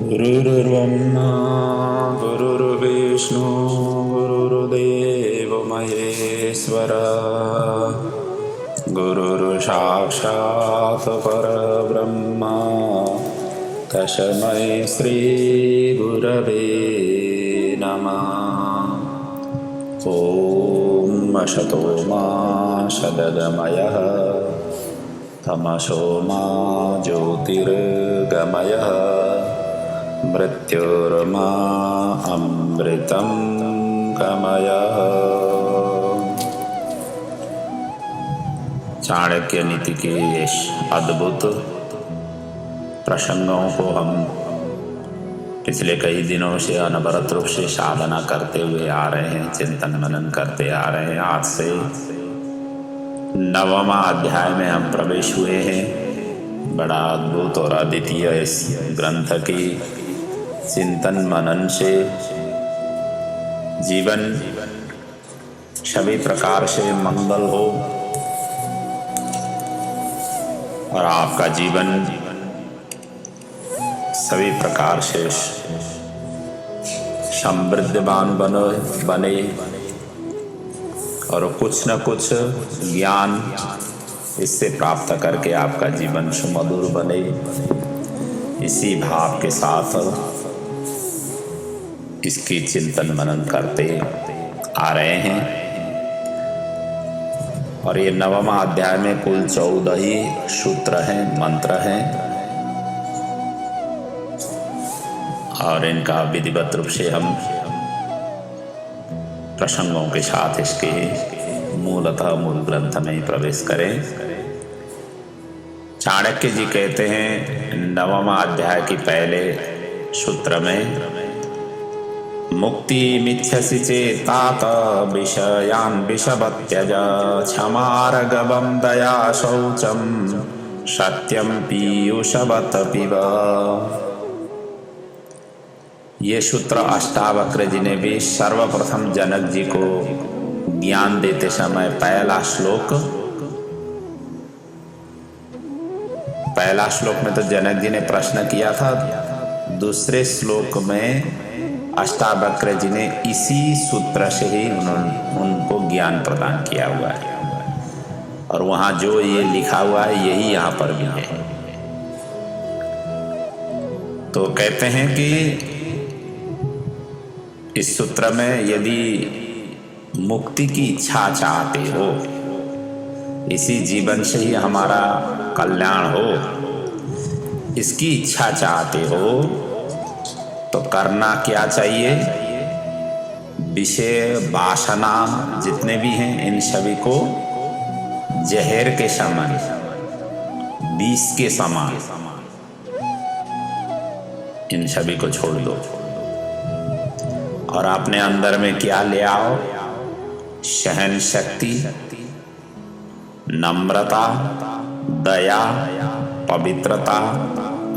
गुरुर्ब्रह्मा गुरुर्विष्णु गुरुर्देव महेश्वर गुरुर्साक्षात् परब्रह्म तस्मै श्री गुरवे नमः। ॐ असतो मा सद्गमयः तमसो मा ज्योतिर्गमयः मृत्युर्मा अमृतं गमयः। चाणक्य नीति के इस अद्भुत प्रसंगों को हम पिछले कई दिनों से अनवरत रूप से साधना करते हुए आ रहे हैं, चिंतन मनन करते आ रहे हैं। आज से 9वां अध्याय में हम प्रवेश हुए हैं। बड़ा अद्भुत और अद्वितीय इस ग्रंथ की चिंतन मनन से जीवन सभी प्रकार से मंगल हो और आपका जीवन सभी प्रकार से समृद्धवान बने और कुछ न कुछ ज्ञान इससे प्राप्त करके आपका जीवन सुमधुर बने। इसी भाव के साथ इसकी चिंतन मनन करते आ रहे हैं। और ये 9वां अध्याय में कुल 14 ही सूत्र हैं, मंत्र हैं और इनका विधिवत रूप से हम प्रसंगों के साथ इसके मूलतः मूल ग्रंथ में ही प्रवेश करें। चाणक्य जी कहते हैं 9वां अध्याय की पहले सूत्र में मुक्ति मिच्छसि चेतात विषयान् विषवत्यज क्षमार्गवं दया शौचम सत्यम पीयूषवत पिब। ये सूत्र अष्टावक्र जी ने भी सर्वप्रथम जनक जी को ज्ञान देते समय पहला श्लोक में तो जनक जी ने प्रश्न किया था। दूसरे श्लोक में अष्टावक्र जी ने इसी सूत्र से ही उनको ज्ञान प्रदान किया हुआ है और वहाँ जो ये लिखा हुआ है यही यहाँ पर भी है। तो कहते हैं कि इस सूत्र में यदि मुक्ति की इच्छा चाहते हो, इसी जीवन से ही हमारा कल्याण हो, इसकी इच्छा चाहते हो तो करना क्या चाहिए? विषय वासना जितने भी हैं इन सभी को जहर के समान, विष के समान इन सभी को छोड़ दो और अपने अंदर में क्या ले आओ? सहन शक्ति, नम्रता, दया, पवित्रता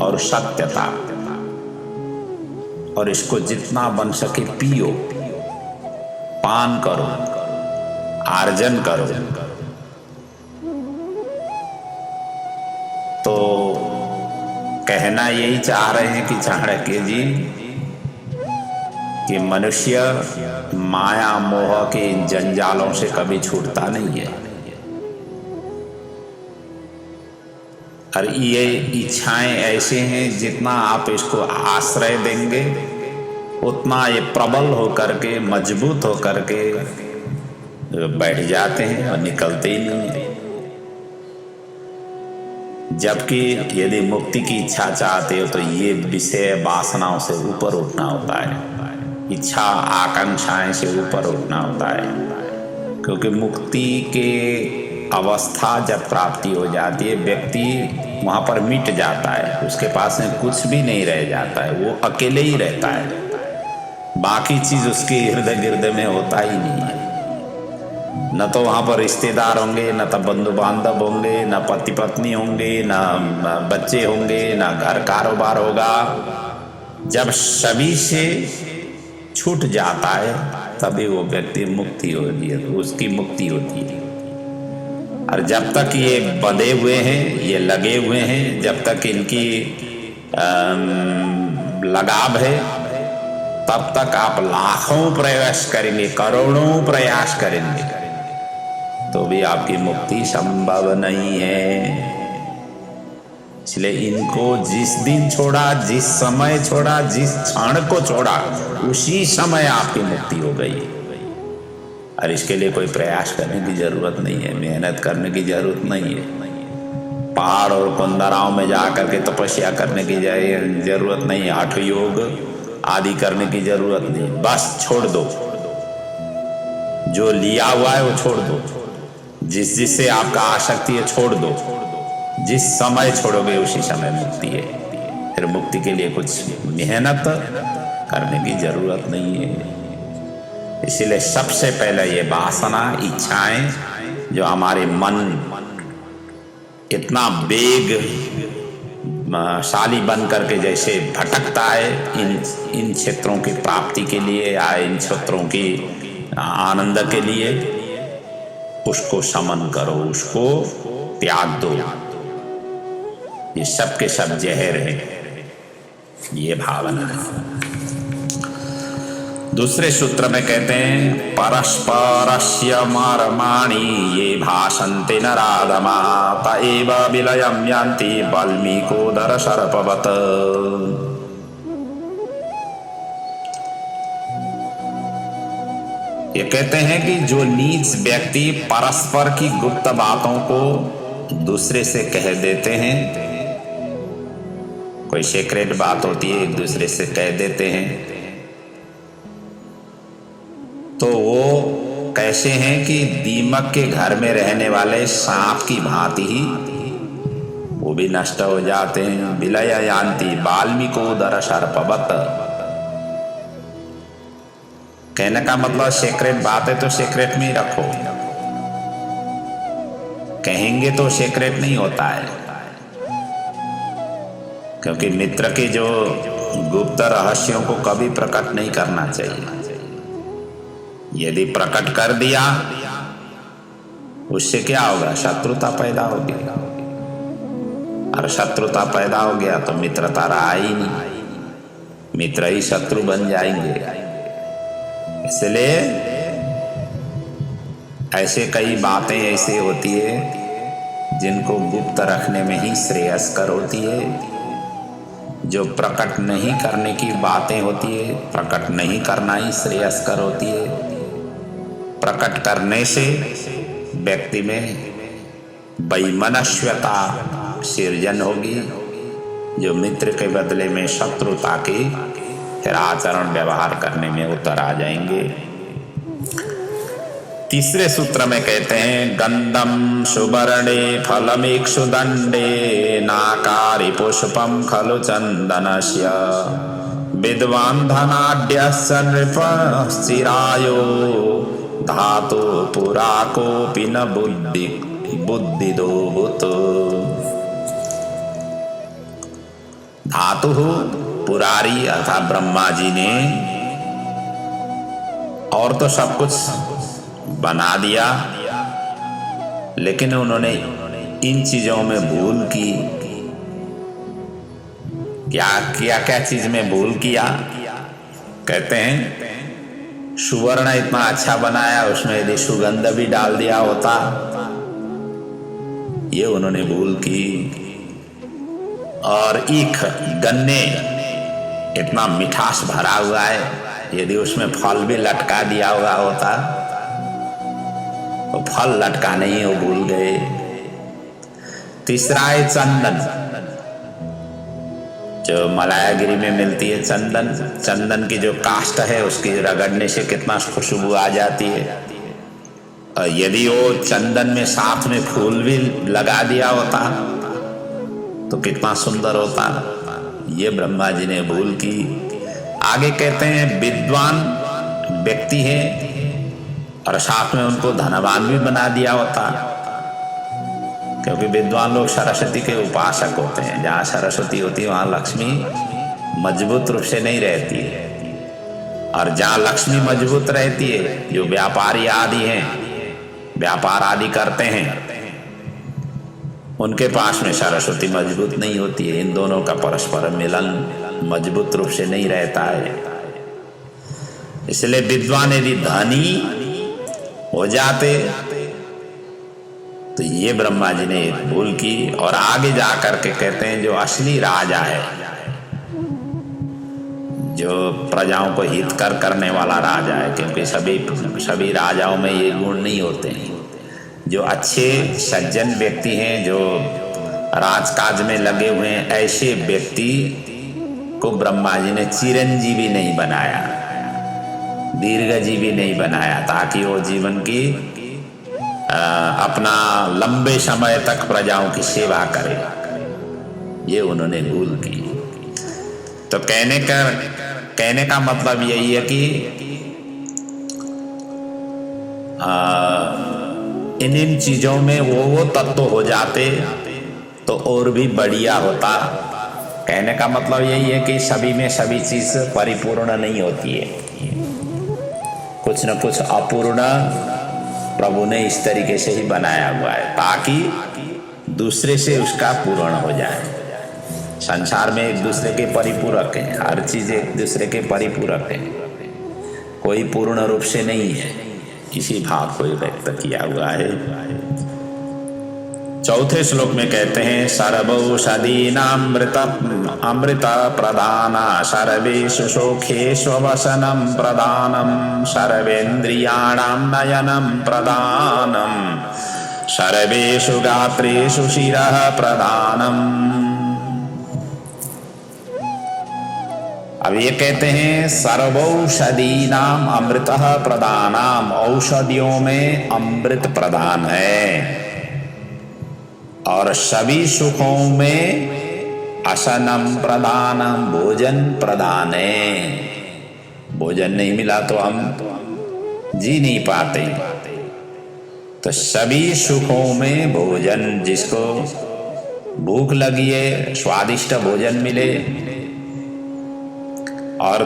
और सत्यता। और इसको जितना बन सके पियो, पान करो, आर्जन करो। तो कहना यही चाह रहे हैं कि चाणक्य जी कि मनुष्य माया मोह के इन जंजालों से कभी छूटता नहीं है और ये इच्छाएं ऐसे हैं जितना आप इसको आश्रय देंगे उतना ये प्रबल होकर के, मजबूत होकर के बैठ जाते हैं और निकलते ही नहीं है। जबकि यदि मुक्ति की इच्छा चाहते हो तो ये विषय वासनाओं से ऊपर उठना होता है, इच्छा आकांक्षाएं से ऊपर उठना होता है। क्योंकि मुक्ति के अवस्था जब प्राप्ति हो जाती है, व्यक्ति वहाँ पर मिट जाता है, उसके पास में कुछ भी नहीं रह जाता है, वो अकेले ही रहता है, बाकी चीज उसके हृदय गिरदे में होता ही नहीं है। न तो वहाँ पर रिश्तेदार होंगे, न तो बंधु बांधव होंगे, न पति पत्नी होंगे, न बच्चे होंगे, न घर कारोबार होगा। जब सभी से छूट जाता है तभी वो व्यक्ति मुक्ति होती है, उसकी मुक्ति होती है। और जब तक ये बंधे हुए हैं, ये लगे हुए हैं, जब तक इनकी लगाव है, तब तक आप लाखों प्रयास करेंगे, करोड़ों प्रयास करेंगे, तो भी आपकी मुक्ति संभव नहीं है। इसलिए इनको जिस दिन छोड़ा, जिस समय छोड़ा, जिस क्षण को छोड़ा, उसी समय आपकी मुक्ति हो गई। और इसके लिए कोई प्रयास करने की जरूरत नहीं है, मेहनत करने की जरूरत नहीं है, पहाड़ और कुंदराओं में जाकर के तपस्या करने की जरूरत नहीं है, हठ योग आदि करने की जरूरत नहीं। बस छोड़ दो, जो लिया हुआ है वो छोड़ दो, जिससे आपका आसक्ति है छोड़ दो। जिस समय छोड़ोगे उसी समय मुक्ति है। फिर मुक्ति के लिए कुछ मेहनत करने की जरूरत नहीं है। इसीलिए सबसे पहले ये वासना, इच्छाएं जो हमारे मन इतना वेगशाली बन करके जैसे भटकता है इन क्षेत्रों की प्राप्ति के लिए या इन क्षेत्रों की आनंद के लिए, उसको शमन करो, उसको त्याग दो। ये सब के सब जहर है, ये भावना है। दूसरे सूत्र में कहते हैं परस्परस्य मर्माणि ये भाषन्ते नराधमा तएव विलयं यान्ति वाल्मीकोदर सर्पवत्। ये कहते हैं कि जो नीच व्यक्ति परस्पर की गुप्त बातों को दूसरे से कह देते हैं, कोई सीक्रेट बात होती है एक दूसरे से कह देते हैं, तो वो कैसे हैं कि दीमक के घर में रहने वाले सांप की भांति ही वो भी नष्ट हो जाते हैं। विलय यान्ति वाल्मीकोदर सर्पवत्। कहने का मतलब सीक्रेट बात है तो सीक्रेट में ही रखो, कहेंगे तो सीक्रेट नहीं होता है, क्योंकि मित्र के जो गुप्त रहस्यों को कभी प्रकट नहीं करना चाहिए। यदि प्रकट कर दिया उससे क्या होगा, शत्रुता पैदा होगी, और शत्रुता पैदा हो गया तो मित्रता रहा ही नहीं, मित्र ही शत्रु बन जाएंगे। इसलिए ऐसे कई बातें ऐसी होती है जिनको गुप्त रखने में ही श्रेयस्कर होती है। जो प्रकट नहीं करने की बातें होती है, प्रकट नहीं करना ही श्रेयस्कर होती है। प्रकट करने से व्यक्ति में वैमनस्यता सृजन होगी, जो मित्र के बदले में शत्रुता के फिर आचरण व्यवहार करने में उतर आ जाएंगे। तीसरे सूत्र में कहते हैं गंधम सुवर्णे फलमीक्षु दंडे नाकारी पुष्पम खलु चंदनस्य विद्वान् धनाढ्यस्य नृपश्चिरायो धातु पुरा कोपि न बुद्धिदो भूत। धातु पुरारी अर्थात ब्रह्मा जी ने और तो सब कुछ बना दिया, लेकिन उन्होंने इन चीजों में भूल की। क्या चीज में भूल किया? कहते हैं सुवर्ण इतना अच्छा बनाया, उसमें यदि सुगंध भी डाल दिया होता, ये उन्होंने भूल की। और ईख गन्ने इतना मिठास भरा हुआ है, यदि उसमें फल भी लटका दिया हुआ होता तो फल लटकाने ही वो भूल गए। तीसरा है चंदन, जो मलायागिरी में मिलती है चंदन। चंदन की जो काष्ठ है उसकी रगड़ने से कितना खुशबू आ जाती है। और यदि वो चंदन में साथ में फूल भी लगा दिया होता तो कितना सुंदर होता। ये ब्रह्मा जी ने भूल की। आगे कहते हैं विद्वान व्यक्ति है और साथ में उनको धनवान भी बना दिया होता, क्योंकि विद्वान लोग सरस्वती के उपासक होते हैं। जहाँ सरस्वती होती है वहाँ लक्ष्मी मजबूत रूप से नहीं रहती है, और जहाँ लक्ष्मी मजबूत रहती है, जो व्यापारी आदि हैं, व्यापार आदि करते हैं, उनके पास में सरस्वती मजबूत नहीं होती है। इन दोनों का परस्पर मिलन मजबूत रूप से नहीं रहता है। इसलिए विद्वान यदि धनी हो जाते तो ये ब्रह्मा जी ने एक भूल की। और आगे जाकर के कहते हैं जो असली राजा है, जो प्रजाओं को हितकर करने वाला राजा है, क्योंकि सभी राजाओं में ये गुण नहीं होते हैं। जो अच्छे सज्जन व्यक्ति हैं, जो राजकाज में लगे हुए हैं, ऐसे व्यक्ति को ब्रह्मा जी ने चिरंजीवी नहीं बनाया, दीर्घजीवी नहीं बनाया, ताकि वो जीवन की अपना लंबे समय तक प्रजाओं की सेवा करे। ये उन्होंने भूल की। तो कहने का मतलब यही है कि इन चीजों में वो तत्व हो जाते तो और भी बढ़िया होता। कहने का मतलब यही है कि सभी में सभी चीज परिपूर्ण नहीं होती है, कुछ न कुछ अपूर्ण प्रभु ने इस तरीके से ही बनाया हुआ है ताकि दूसरे से उसका पूर्ण हो जाए। संसार में एक दूसरे के परिपूरक हैं, हर चीज एक दूसरे के परिपूरक है, कोई पूर्ण रूप से नहीं है। इसी भाव को व्यक्त किया हुआ है। चौथे श्लोक में कहते हैं सर्वौषधीनामृत अमृत प्रदाना सर्वेषु सुखेषु वसनं प्रदानम सर्वेन्द्रियाणां नयनं प्रदानम सर्वेषु गात्रेषु शिरः प्रदानम। अब ये कहते हैं सर्वौषधीनाम अमृतः प्रदानम, औषधियों में अमृत प्रदान है, और सभी सुखों में असनम प्रदानम, भोजन प्रदान है। भोजन नहीं मिला तो हम जी नहीं पाते। तो सभी सुखों में भोजन, जिसको भूख लगी है स्वादिष्ट भोजन मिले। और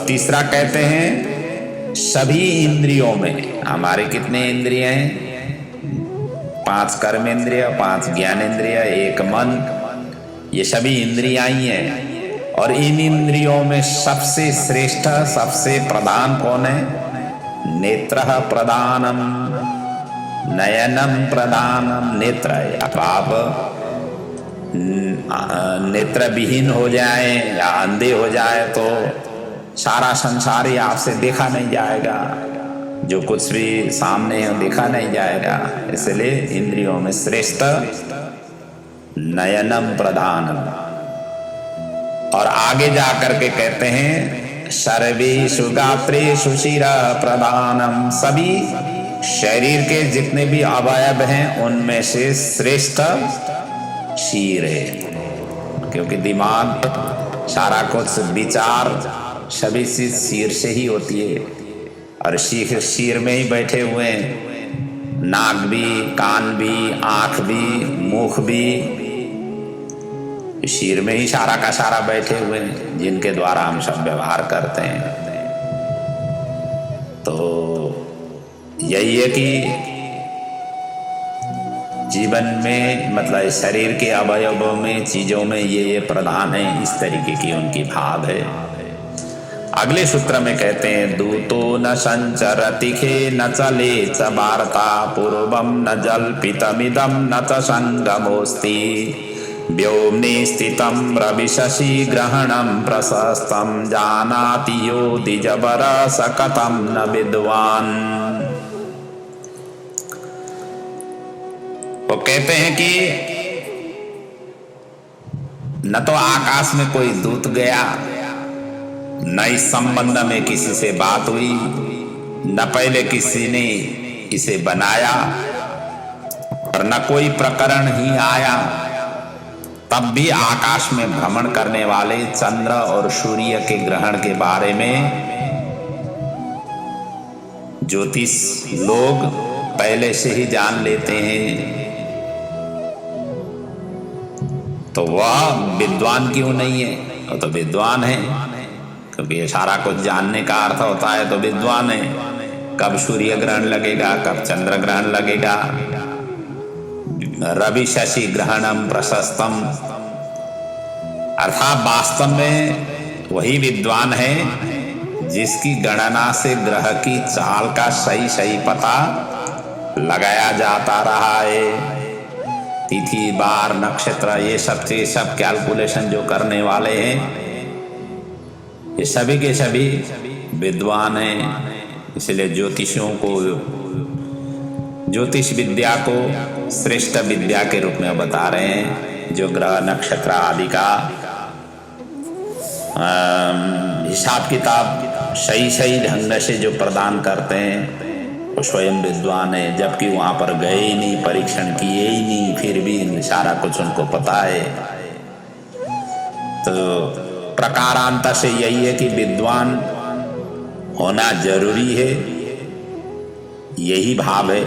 तीसरा कहते हैं सभी इंद्रियों में, हमारे कितने इंद्रिय हैं? 5 कर्मेंद्रिय, 5 ज्ञानेंद्रिय, 1 मन, ये सभी इंद्रियां ही हैं। और इन इंद्रियों में सबसे श्रेष्ठ, सबसे प्रधान कौन है? नेत्रः प्रधानम, नयनम प्रधानम। नेत्र है। अब आप नेत्र विहीन हो जाए या अंधे हो जाए तो सारा संसार ही आपसे देखा नहीं जाएगा, जो कुछ भी सामने है देखा नहीं जाएगा। इसलिए इंद्रियों में श्रेष्ठ नयनम प्रधानम। और आगे जाकर के कहते हैं सर्वेषु गात्रेषु शिरः प्रधानम, सभी शरीर के जितने भी अवयव हैं उनमें से श्रेष्ठ शीर है, क्योंकि दिमाग, सारा कुछ विचार, सभी चीज शीर से ही होती है। और शीर में ही बैठे हुए हैं, नाक भी, कान भी, आंख भी, मुख भी, शीर में ही सारा का सारा बैठे हुए हैं, जिनके द्वारा हम सब व्यवहार करते हैं। तो यही है कि जीवन में, मतलब शरीर के अवयवों में, चीजों में ये प्रधान है, इस तरीके की उनकी भाव है। अगले सूत्र में कहते हैं दूतो न संचरति खे न चले च वार्ता पूर्वम न जल्पितमिदं न च संगमोस्ति व्योम्नि स्थितं रविशशि ग्रहणं प्रशस्तं जानाति यो द्विजबरस कथं न विद्वान्। वो कहते हैं कि न तो आकाश में कोई दूत गया, न इस संबंध में किसी से बात हुई, न पहले किसी ने इसे बनाया, और न कोई प्रकरण ही आया। तब भी आकाश में भ्रमण करने वाले चंद्र और सूर्य के ग्रहण के बारे में ज्योतिष लोग पहले से ही जान लेते हैं। तो वह विद्वान क्यों नहीं है? वो तो विद्वान है, क्योंकि ये सारा कुछ जानने का अर्थ होता है तो विद्वान है। कब सूर्य ग्रहण लगेगा, कब चंद्र ग्रहण लगेगा, रवि शशि ग्रहणम प्रशस्तम, अर्थात वास्तव में वही विद्वान है जिसकी गणना से ग्रह की चाल का सही सही पता लगाया जाता रहा है। तिथि बार नक्षत्र ये सब चीज, सब कैलकुलेशन जो करने वाले हैं, ये सभी के सभी विद्वान हैं। इसलिए ज्योतिषियों को, ज्योतिष विद्या को श्रेष्ठ विद्या के रूप में बता रहे हैं। जो ग्रह नक्षत्र आदि का हिसाब किताब सही सही ढंग से जो प्रदान करते हैं वो स्वयं विद्वान है। जबकि वहां पर गए ही नहीं, परीक्षण किए ही नहीं, फिर भी सारा कुछ उनको पता है। तो प्रकारांतर से यही है कि विद्वान होना जरूरी है, यही भाव है।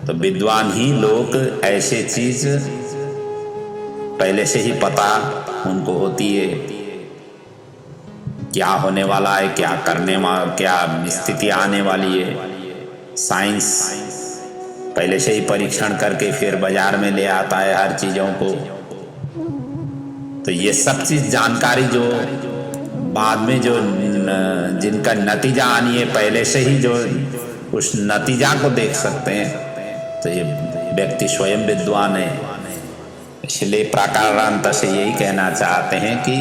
तो विद्वान ही लोग ऐसे चीज पहले से ही पता उनको होती है, क्या होने वाला है, क्या करने वाला, क्या स्थिति आने वाली है। साइंस पहले से ही परीक्षण करके फिर बाजार में ले आता है हर चीजों को। तो ये सब चीज जानकारी जो बाद में जो जिनका नतीजा आनी है, पहले से ही जो उस नतीजा को देख सकते हैं, तो ये व्यक्ति स्वयं विद्वान है। इसलिए प्राकारांत से यही कहना चाहते हैं कि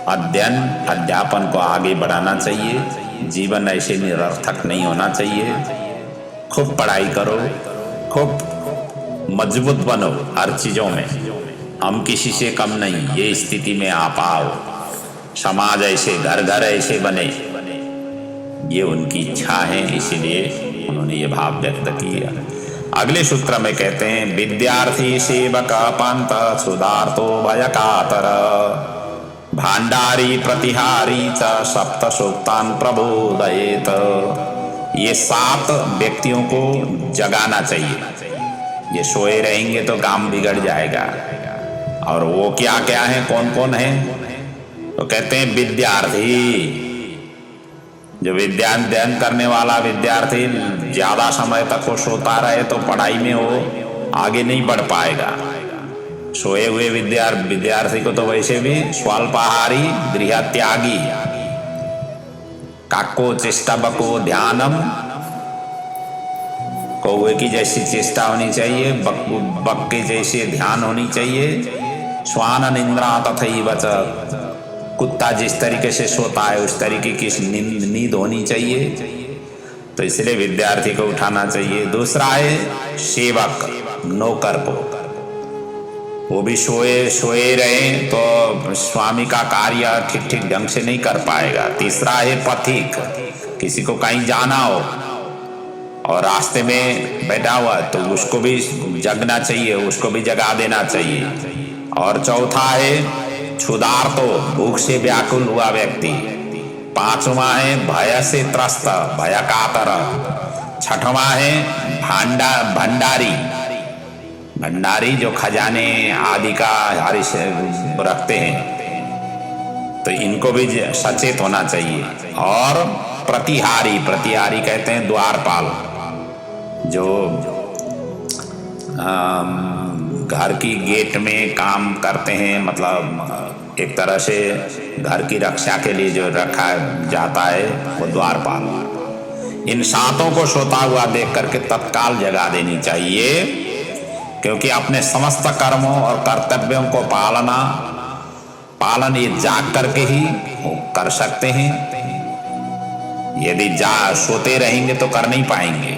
अध्ययन अध्यापन को आगे बढ़ाना चाहिए। जीवन ऐसे निरर्थक नहीं होना चाहिए। खूब पढ़ाई करो, खूब मजबूत बनो हर चीजों में। हम किसी से कम नहीं, ये स्थिति में आ पाओ। समाज ऐसे, घर घर ऐसे बने, ये उनकी इच्छा है। इसीलिए उन्होंने ये भाव व्यक्त किया। अगले सूत्र में कहते हैं, विद्यार्थी सेवक पंत सुधार्तो भयकातर भांडारी प्रतिहारी च सप्त सूक्तान प्रबोधयेत। ये 7 व्यक्तियों को जगाना चाहिए। ये सोए रहेंगे तो काम बिगड़ जाएगा। और वो क्या क्या है, कौन कौन है? तो कहते हैं विद्यार्थी, जो विद्याध्ययन करने वाला विद्यार्थी ज्यादा समय तक वो सोता रहे तो पढ़ाई में वो आगे नहीं बढ़ पाएगा। सोए हुए विद्यार्थी को तो वैसे भी स्वल्पाहारी गृह त्यागी, काको चेष्टा बको ध्यानम, कौवे की जैसी चेष्टा होनी चाहिए, बक के जैसे ध्यान होनी चाहिए। श्वान निंद्रा तथैव च, कुत्ता जिस तरीके से सोता है उस तरीके की नींद होनी चाहिए। तो इसलिए विद्यार्थी को उठाना चाहिए। दूसरा है सेवक, नौकर को, वो भी सोए रहे तो स्वामी का कार्य ठीक ठीक ढंग से नहीं कर पाएगा। तीसरा है पथिक, किसी को कहीं जाना हो और रास्ते में बैठा हुआ तो उसको भी जगना चाहिए, उसको भी जगा देना चाहिए। और चौथा है क्षुधार्तो, भूख से व्याकुल हुआ व्यक्ति। पांचवा है भय से त्रस्त, भयकातर। छठवां है भंडारी, भंडारी जो खजाने आदि का हरीश रखते हैं, तो इनको भी सचेत होना चाहिए। और प्रतिहारी, प्रतिहारी कहते हैं द्वारपाल, जो घर की गेट में काम करते हैं, मतलब एक तरह से घर की रक्षा के लिए जो रखा जाता है वो द्वारपाल। इन 7 को सोता हुआ देख करके तत्काल जगा देनी चाहिए, क्योंकि अपने समस्त कर्मों और कर्तव्यों को पालन ये जाग करके ही कर सकते हैं। यदि सोते रहेंगे तो कर नहीं पाएंगे।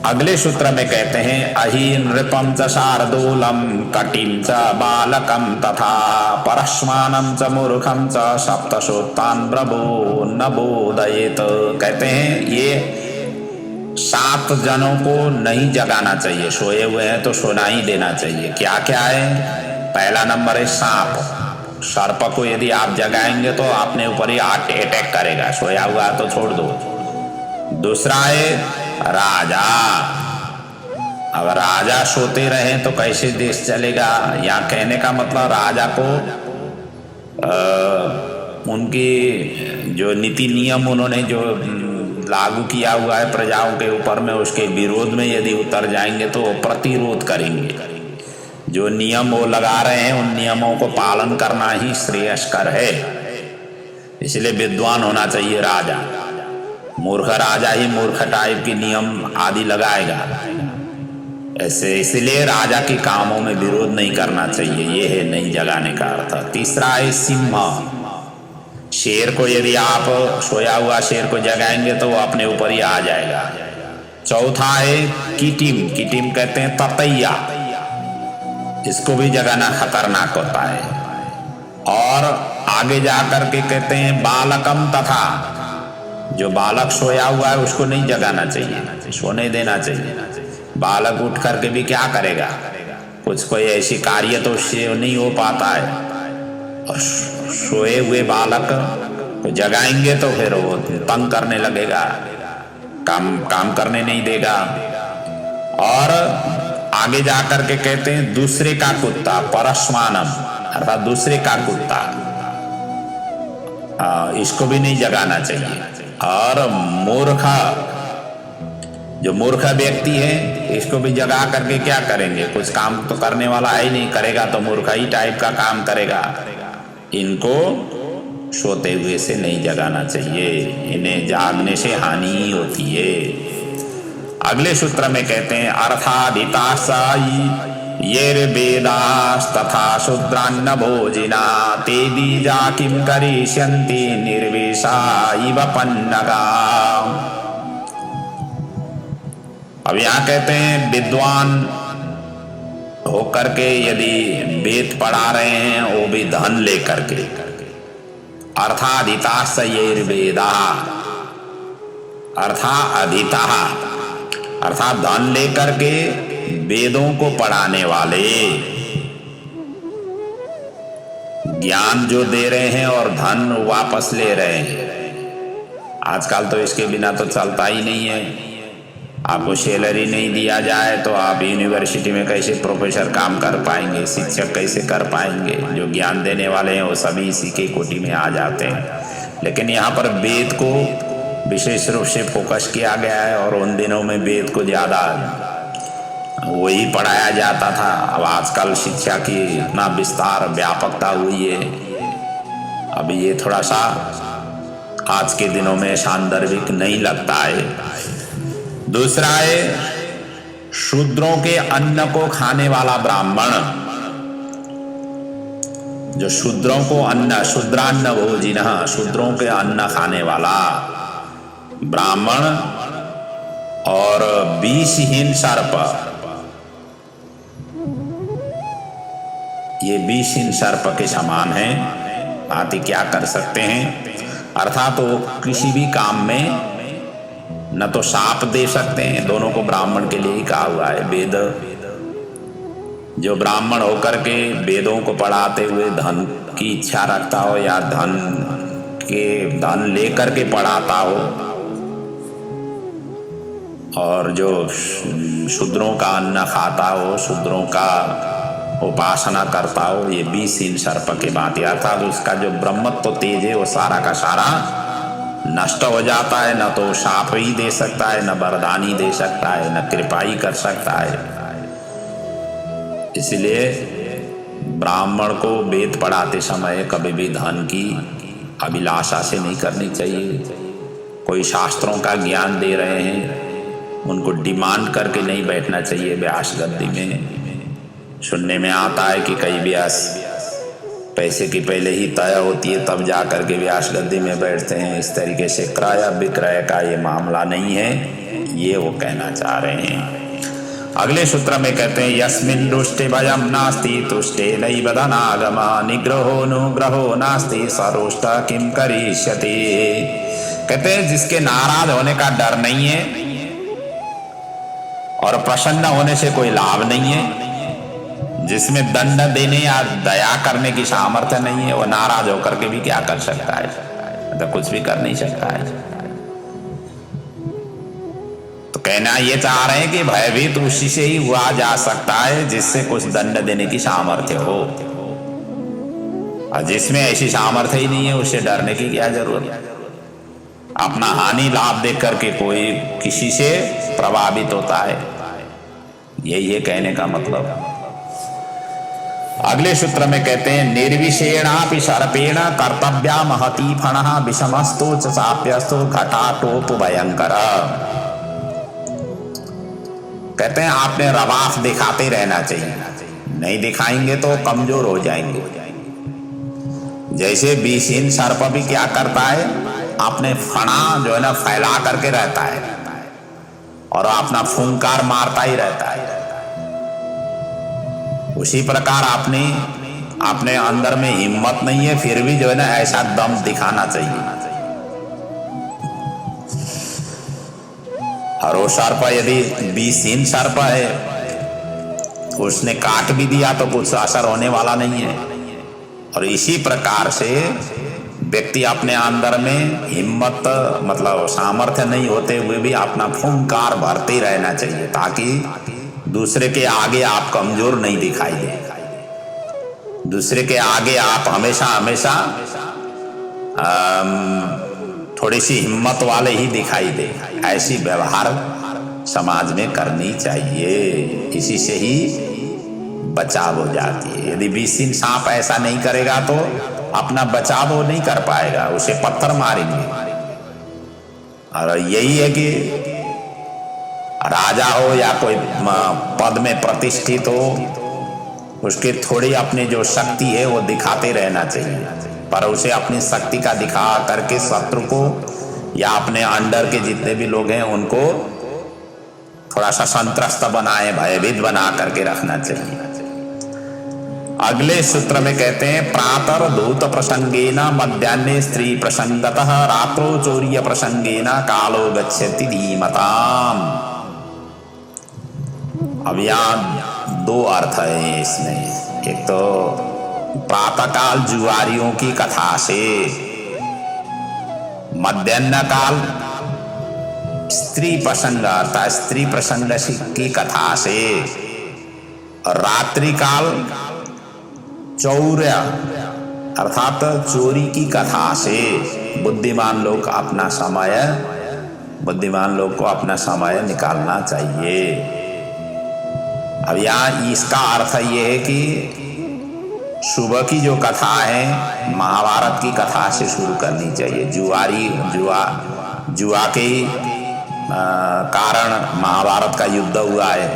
अगले सूत्र में कहते हैं, अहि नृपम च शार्दूलम कटिम च बालकम तथा परस्मानम च मूर्खम च सप्तशोत्तान प्रभो न बोधयेत। कहते हैं ये 7 जनों को नहीं जगाना चाहिए। सोए हुए हैं तो सोना ही देना चाहिए। क्या क्या है? पहला नंबर है सांप। सर्प को यदि आप जगाएंगे तो अपने ऊपर ही अटैक करेगा, सोया हुआ तो छोड़ दो। दूसरा है राजा, अगर राजा सोते रहे तो कैसे देश चलेगा? यहाँ कहने का मतलब राजा को उनकी जो नीति नियम उन्होंने जो लागू किया हुआ है प्रजाओं के ऊपर में, उसके विरोध में यदि उतर जाएंगे तो वो प्रतिरोध करेंगे। जो नियम वो लगा रहे हैं उन नियमों को पालन करना ही श्रेयस्कर है। इसलिए विद्वान होना चाहिए राजा। मूर्ख राजा ही मूर्ख टाइप के नियम आदि लगाएगा। ऐसे इसलिए राजा के कामों में विरोध नहीं करना चाहिए। ये है नहीं जगाने का अर्थ। तीसरा है सिंह। शेर को यदि आप सोया हुआ शेर को जगाएंगे तो वो अपने ऊपर ही आ जाएगा। चौथा है कीटिम। कीटिम कहते हैं ततैया। इसको भी जगाना खतरनाक होता है। और आगे जाकर के कहते हैं बालकम तथा। जो बालक सोया हुआ है उसको नहीं जगाना चाहिए, सोने देना चाहिए। बालक उठ करके भी क्या करेगा, कुछ कोई ऐसी कार्य तो उससे नहीं हो पाता है। और सोए हुए बालक को जगाएंगे तो फिर वो तंग करने लगेगा, काम करने नहीं देगा। और आगे जाकर के कहते हैं दूसरे का कुत्ता परस्वानम, अर्थात दूसरे का कुत्ता, इसको भी नहीं जगाना चाहिए। और मूर्खा, जो मूर्ख व्यक्ति है इसको भी जगा करके क्या करेंगे, कुछ काम तो करने वाला है ही नहीं, करेगा तो मूर्खा ही टाइप का काम करेगा। इनको सोते हुए से नहीं जगाना चाहिए, इन्हें जागने से हानि ही होती है। अगले सूत्र में कहते हैं अर्थादितासाई ये वेदास तथा शूद्रान्न भोजिना ते बीजा किम करिष्यन्ति निर्विशा इव पन्नगा। अब यहाँ कहते हैं विद्वान होकर के यदि वेद पढ़ा रहे हैं वो भी धन लेकर के, अर्थादितासयैर्वेदा, अर्थादिता अर्थात धन लेकर के वेदों को पढ़ाने वाले, ज्ञान जो दे रहे हैं और धन वापस ले रहे हैं। आजकल तो इसके बिना तो चलता ही नहीं है। आपको सैलरी नहीं दिया जाए तो आप यूनिवर्सिटी में कैसे प्रोफेसर काम कर पाएंगे, शिक्षक कैसे कर पाएंगे। जो ज्ञान देने वाले हैं वो सभी इसी के कोटि में आ जाते हैं। लेकिन यहाँ पर वेद को विशेष रूप से फोकस किया गया है और उन दिनों में वेद को ज़्यादा वही पढ़ाया जाता था। अब आजकल शिक्षा की इतना विस्तार व्यापकता हुई है, अब ये थोड़ा सा आज के दिनों में सांदर्भिक नहीं लगता है। दूसरा है शूद्रों के अन्न को खाने वाला ब्राह्मण, जो शूद्रों को अन्न, शूद्रान्न भोजिनः, शूद्रों के अन्न खाने वाला ब्राह्मण। और विषहीन सर्प, ये विषहीन सर्प के समान है, आदि क्या कर सकते हैं, अर्थात वो किसी भी काम में न तो शाप दे सकते हैं। दोनों को ब्राह्मण के लिए ही कहा हुआ है। वेद, जो ब्राह्मण होकर के वेदों को पढ़ाते हुए धन की इच्छा रखता हो या धन लेकर के पढ़ाता हो, और जो शूद्रों का अन्न खाता हो, शूद्रों का उपासना करता हो, ये विषहीन सर्प के भांति, अर्थात उसका जो ब्रह्मत्व तेज है वो सारा का सारा नष्ट हो जाता है। न तो शाप ही दे सकता है, न वरदानी दे सकता है, न कृपा ही कर सकता है। इसलिए ब्राह्मण को वेद पढ़ाते समय कभी भी धन की अभिलाषा से नहीं करनी चाहिए। कोई शास्त्रों का ज्ञान दे रहे हैं, उनको डिमांड करके नहीं बैठना चाहिए व्यास गद्दी में। सुनने में आता है कि कई व्यास पैसे की पहले ही तय होती है तब जा करके व्यास गद्दी में बैठते हैं। इस तरीके से क्रय विक्रय का ये मामला नहीं है, ये वो कहना चाह रहे हैं। अगले सूत्र में कहते हैं यस्मिन् दुष्टे भयं नास्ति तुष्टे नैव धनागम निग्रहोऽनुग्रहो नास्ति सरुष्ट किं करिष्यति। कहते हैं जिसके नाराज होने का डर नहीं है और प्रसन्न होने से कोई लाभ नहीं है, जिसमें दंड देने या दया करने की सामर्थ्य नहीं है, वो नाराज होकर के भी क्या कर सकता है, तो कुछ भी कर नहीं सकता है। तो कहना ये चाह रहे हैं कि भयभीत उसी से ही हुआ जा सकता है जिससे कुछ दंड देने की सामर्थ्य हो, और जिसमें ऐसी सामर्थ्य ही नहीं है उससे डरने की क्या जरूरत है। अपना हानि लाभ देख करके कोई किसी से प्रभावित होता है, यही है कहने का मतलब। अगले सूत्र में कहते हैं निर्विषेणापि सर्पेण कर्तव्या महती फणः विषमस्तु च चाप्यस्तु घटाटोप भयंकर। कहते हैं आपने रवाफ दिखाते रहना चाहिए, नहीं दिखाएंगे तो कमजोर हो जाएंगे। जैसे विषहीन सर्प भी क्या करता है, अपने फणा जो है ना फैला करके रहता है और अपना फुंकार मारता ही रहता है। उसी प्रकार आपने अपने अंदर में हिम्मत नहीं है, फिर भी जो है ना ऐसा दम दिखाना चाहिए। और वो सर्प यदि विषहीन सर्प है, उसने काट भी दिया तो कुछ असर होने वाला नहीं है। और इसी प्रकार से व्यक्ति अपने अंदर में हिम्मत मतलब सामर्थ्य नहीं होते हुए भी अपना फुंकार भरते रहना चाहिए, ताकि दूसरे के आगे आप कमजोर नहीं दिखाई दे। दूसरे के आगे आप हमेशा हमेशा थोड़ी सी हिम्मत वाले ही दिखाई दे। ऐसी व्यवहार समाज में करनी चाहिए, इसी से ही बचाव हो जाती है। यदि विषहीन सांप ऐसा नहीं करेगा तो अपना बचाव वो नहीं कर पाएगा, उसे पत्थर मारेंगे। और यही है कि राजा हो या कोई पद में प्रतिष्ठित हो, उसके थोड़ी अपनी जो शक्ति है वो दिखाते रहना चाहिए, पर उसे अपनी शक्ति का दिखा करके शत्रु को या अपने अंडर के जितने भी लोग हैं उनको थोड़ा सा संत्रस्त बनाए, भयभीत बना करके रखना चाहिए। अगले सूत्र में कहते हैं प्रातर दूत प्रसंगेन मध्याह्ने स्त्री प्रसंगतः रात्रो चौर्य प्रसंगेन कालो गच्छति धीमताम। अब यहाँ दो अर्थ है इसमें। एक तो प्रातःकाल जुआरियों की कथा से, मध्याह्न काल स्त्री प्रसंग अर्थात स्त्री प्रसंग की कथा से, और रात्रि काल चौर्य अर्थात चोरी की कथा से बुद्धिमान लोग को अपना समय निकालना चाहिए। अब यहाँ इसका अर्थ ये है कि सुबह की जो कथा है महाभारत की कथा से शुरू करनी चाहिए। जुआ के कारण महाभारत का युद्ध हुआ है।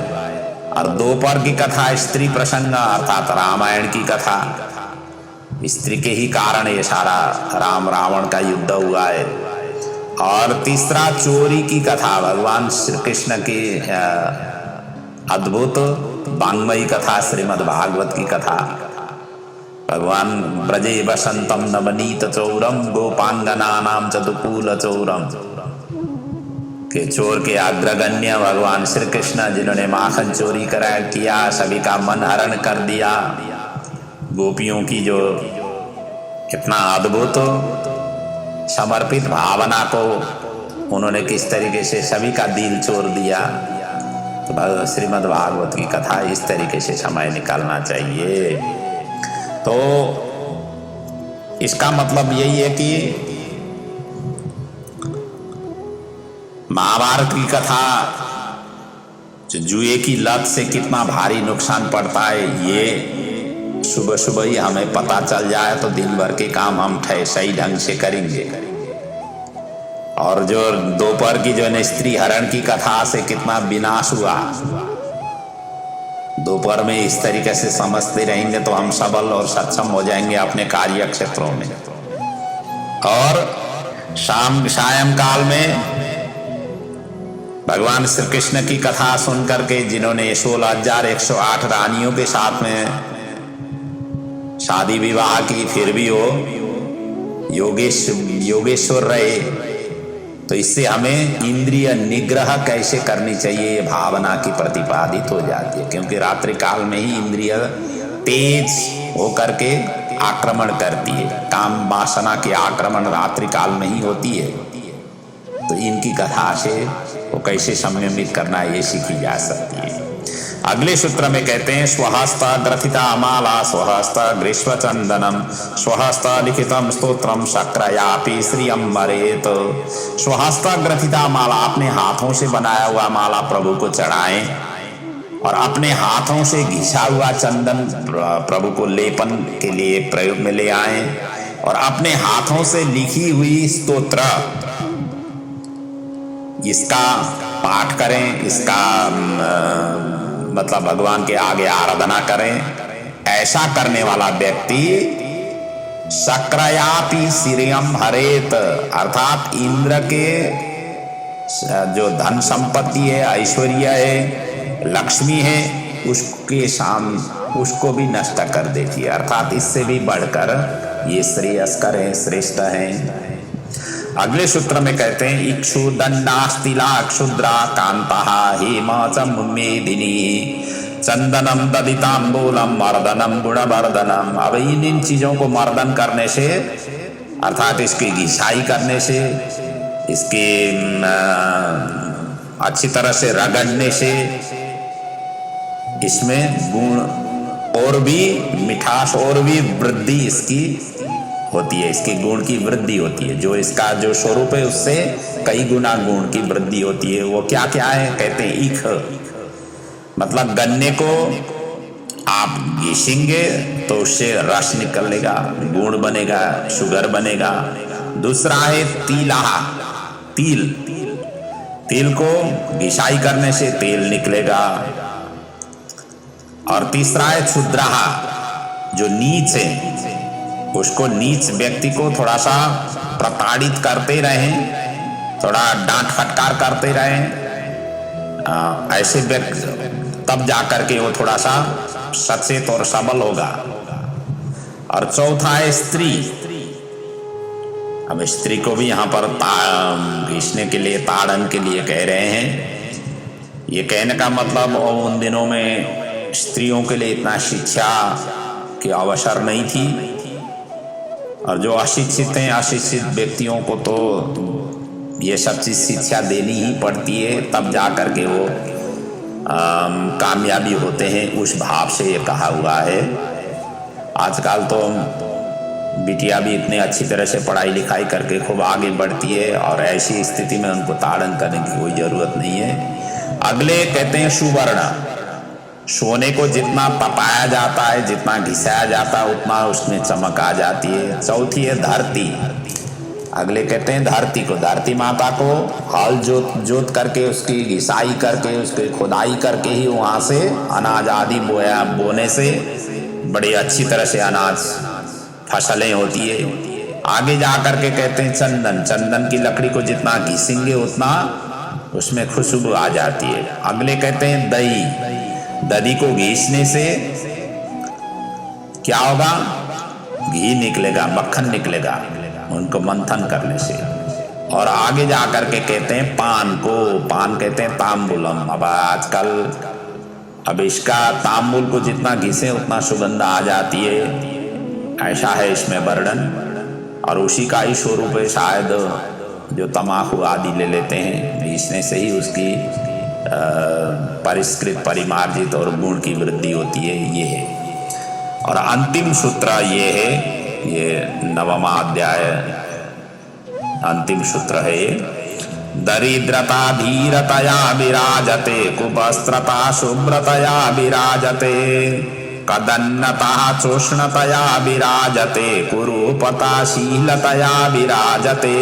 और दोपहर की कथा स्त्री प्रसंग अर्थात रामायण की कथा, स्त्री के ही कारण ये सारा राम रावण का युद्ध हुआ है। और तीसरा चोरी की कथा, भगवान श्री कृष्ण की अद्भुत वाङ्मयी कथा, श्रीमद् भागवत की कथा। भगवान ब्रजे वसंतम नवनीत चौरम गोपांगनानाम चतुकूल चौरम के चोर के अग्रगण्य भगवान श्री कृष्ण, जिन्होंने माखन चोरी किया, सभी का मन हरण कर दिया। गोपियों की जो इतना अद्भुत समर्पित भावना को उन्होंने किस तरीके से सभी का दिल चोर दिया। तो श्रीमद् भागवत की कथा इस तरीके से समय निकालना चाहिए। तो इसका मतलब यही है कि महाभारत की कथा जुए की लत से कितना भारी नुकसान पड़ता है, ये सुबह सुबह ही हमें पता चल जाए तो दिन भर के काम हम सही ढंग से करेंगे। और जो दोपहर की जो स्त्री हरण की कथा से कितना विनाश हुआ, दोपहर में इस तरीके से समझते रहेंगे तो हम सबल और सक्षम हो जाएंगे अपने कार्य क्षेत्रों में। और सायंकाल में भगवान श्री कृष्ण की कथा सुन करके, जिन्होंने 16,108 रानियों के साथ में शादी विवाह की, फिर भी वो योगेश्वर रहे, तो इससे हमें इंद्रिय निग्रह कैसे करनी चाहिए ये भावना की प्रतिपादित हो जाती है। क्योंकि रात्रि काल में ही इंद्रिय तेज होकर के आक्रमण करती है, काम वासना के आक्रमण रात्रि काल में ही होती है। तो इनकी कथा से वो कैसे संयमित करना ये सीखी जा सकती है। अगले सूत्र में कहते हैं स्वहस्त ग्रथिता माला स्वहस्त ग्रीष्म चंदनम स्वहस्त लिखितम स्तोत्रम शक्रयापि श्रियम मरेत। स्वहस्त ग्रथिता माला, अपने हाथों से बनाया हुआ माला प्रभु को चढ़ाएं और अपने हाथों से घिसा हुआ चंदन प्रभु को लेपन के लिए प्रयोग में ले आए और अपने हाथों से लिखी हुई स्तोत्र इसका पाठ करें, इसका मतलब भगवान के आगे आराधना करें। ऐसा करने वाला व्यक्ति शक्रयापि सिरियम हरेत, अर्थात इंद्र के जो धन संपत्ति है, ऐश्वर्य है, लक्ष्मी है, उसको भी नष्ट कर देती है। अर्थात इससे भी बढ़कर ये श्रेयस्कर है, श्रेष्ठ है। अगले सूत्र में कहते हैं इक्षु दंडास्तिला क्षुद्रा कांता हेमा च मेदिनी चंदनम ददितांबूलम मर्दनम गुणवर्धनम। अब इन चीजों को मर्दन करने से, अर्थात इसकी घिसाई करने से, इसके अच्छी तरह से रगड़ने से इसमें गुण और भी मिठास और भी वृद्धि इसकी होती है, इसके गुण की वृद्धि होती है। जो इसका जो स्वरूप है उससे कई गुना गुण की वृद्धि होती है। वो क्या क्या है? कहते हैं ईख, मतलब गन्ने को आप घिसेंगे तो उससे रस निकलेगा, गुण बनेगा, शुगर बनेगा। दूसरा है तिलाहा, तिल को घिसाई करने से तेल निकलेगा। और तीसरा है क्षुद्राहा, जो नीच है, उसको नीच व्यक्ति को थोड़ा सा प्रताड़ित करते रहें, थोड़ा डांट फटकार करते रहें, ऐसे व्यक्ति तब जाकर के वो थोड़ा सा सचेत और सबल होगा। और चौथा है स्त्री। अब स्त्री को भी यहाँ पर घिसने के लिए, ताड़न के लिए कह रहे हैं। ये कहने का मतलब उन दिनों में स्त्रियों के लिए इतना शिक्षा के अवसर नहीं थी, और जो अशिक्षित हैं, अशिक्षित व्यक्तियों को तो ये सब चीज शिक्षा देनी ही पड़ती है, तब जा कर के वो कामयाबी होते हैं। उस भाव से ये कहा हुआ है। आजकल तो बिटिया भी इतने अच्छी तरह से पढ़ाई लिखाई करके खूब आगे बढ़ती है, और ऐसी स्थिति में उनको ताड़न करने की कोई जरूरत नहीं है। अगले कहते हैं सुवर्ण। सोने को जितना तपाया जाता है, जितना घिसाया जाता है, उतना उसमें चमक आ जाती है। चौथी है धरती। अगले कहते हैं धरती को, धरती माता को हल जोत करके, उसकी घिसाई करके, उसकी खुदाई करके ही वहां से अनाज आदि बोने से बड़ी अच्छी तरह से अनाज फसलें होती है। आगे जा करके कहते हैं चंदन। चंदन की लकड़ी को जितना घिसेंगे उतना उसमें खुशबू आ जाती है। अगले कहते हैं दही। दही को घिसने से क्या होगा? घी निकलेगा, मक्खन निकलेगा उनको मंथन करने से। और आगे जाकर के कहते हैं पान को। पान कहते हैं तांबूलम। अब आजकल इसका तांबूल को जितना घिसे उतना सुगंध आ जाती है, ऐसा है इसमें वर्णन। और उसी का ही स्वरूप है शायद जो तम्बाकू आदि ले लेते हैं, घिसने से ही उसकी परिष्कृत, परिमार्जित और गुण की वृद्धि होती है। ये है। और अंतिम सूत्र ये है, ये 9वां अध्याय अंतिम सूत्र है। दरिद्रता धीरतया विराजते, कुवस्त्रता शुभ्रतया विराजते, कदन्नता चोष्णतया विराजते, कुरूपता शीलतया विराजते।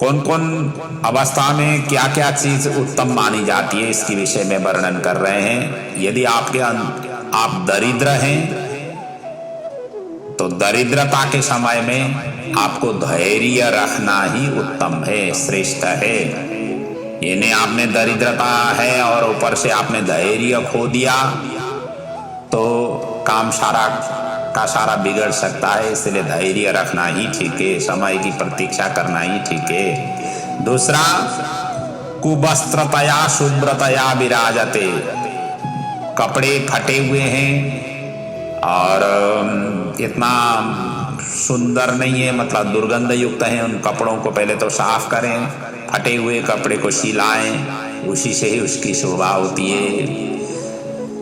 कौन कौन अवस्था में क्या क्या चीज उत्तम मानी जाती है, इसके विषय में वर्णन कर रहे हैं। यदि आप दरिद्र हैं तो दरिद्रता के समय में आपको धैर्य रखना ही उत्तम है, श्रेष्ठ है। यानी आपने दरिद्रता है और ऊपर से आपने धैर्य खो दिया तो काम सारा का सारा बिगड़ सकता है। इसलिए धैर्य रखना ही ठीक है, समय की प्रतीक्षा करना ही ठीक है। दूसरा, कुवस्त्रतया शुभ्रतया विराजते। कपड़े फटे हुए हैं और इतना सुंदर नहीं है, मतलब दुर्गंध युक्त है, उन कपड़ों को पहले तो साफ करें, फटे हुए कपड़े को सिलाएं, उसी से ही उसकी शोभा होती है।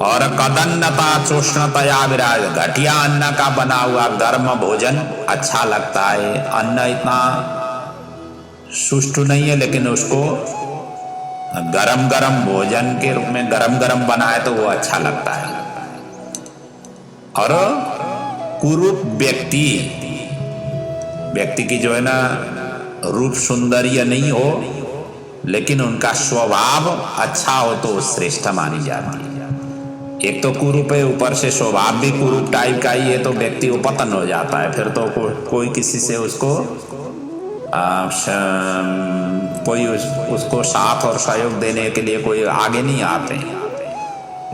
और कदन्नता चोष्णतया विराज। घटिया अन्न का बना हुआ गर्म भोजन अच्छा लगता है। अन्न इतना सुष्टु नहीं है लेकिन उसको गरम गरम भोजन के रूप में गरम गरम बनाए तो वो अच्छा लगता है। और कुरूप व्यक्ति की जो है ना रूप सुंदर या नहीं हो, लेकिन उनका स्वभाव अच्छा हो तो श्रेष्ठ मानी जाती है। एक तो कुरूप है, ऊपर से स्वभाव भी कुरूप टाइप का ही है, तो व्यक्ति वो पतन हो जाता है। फिर तो कोई किसी से उसको कोई उसको साथ और सहयोग देने के लिए कोई आगे नहीं आते।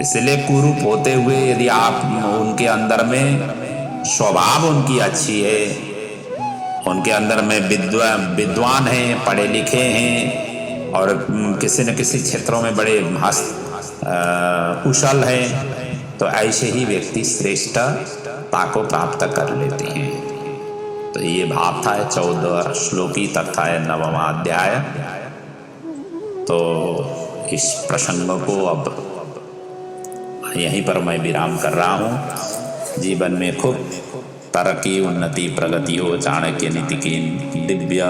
इसलिए कुरूप होते हुए यदि आप उनके अंदर में स्वभाव उनकी अच्छी है, उनके अंदर में विद्वान हैं, पढ़े लिखे हैं और किसी न किसी क्षेत्रों में बड़े कुशल हैं, तो ऐसे ही व्यक्ति श्रेष्ठता को प्राप्त कर लेते हैं। तो ये भाव था 14 श्लोकी तथा 9वां अध्याय। तो इस प्रसंग को अब यहीं पर मैं विराम कर रहा हूँ। जीवन में खूब तरक्की, उन्नति, प्रगति हो, चाणक्य नीति की दिव्य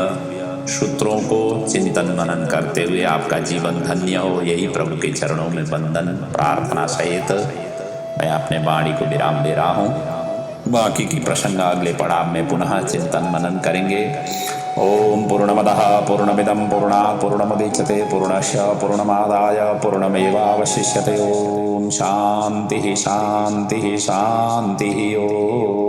सूत्रों को चिंतन मनन करते हुए आपका जीवन धन्य हो, यही प्रभु के चरणों में वंदन प्रार्थना सहित मैं अपने वाणी को विराम दे रहा हूँ। बाकी की प्रसंग अगले पड़ाव में पुनः चिंतन मनन करेंगे। ओम पूर्णमदः पूर्णमिदं पूर्णात् पूर्णमुदच्यते पूर्णस्य पूर्णमादाय पूर्णमेवावशिष्यते। ओम शांति शांति शांति। ओम।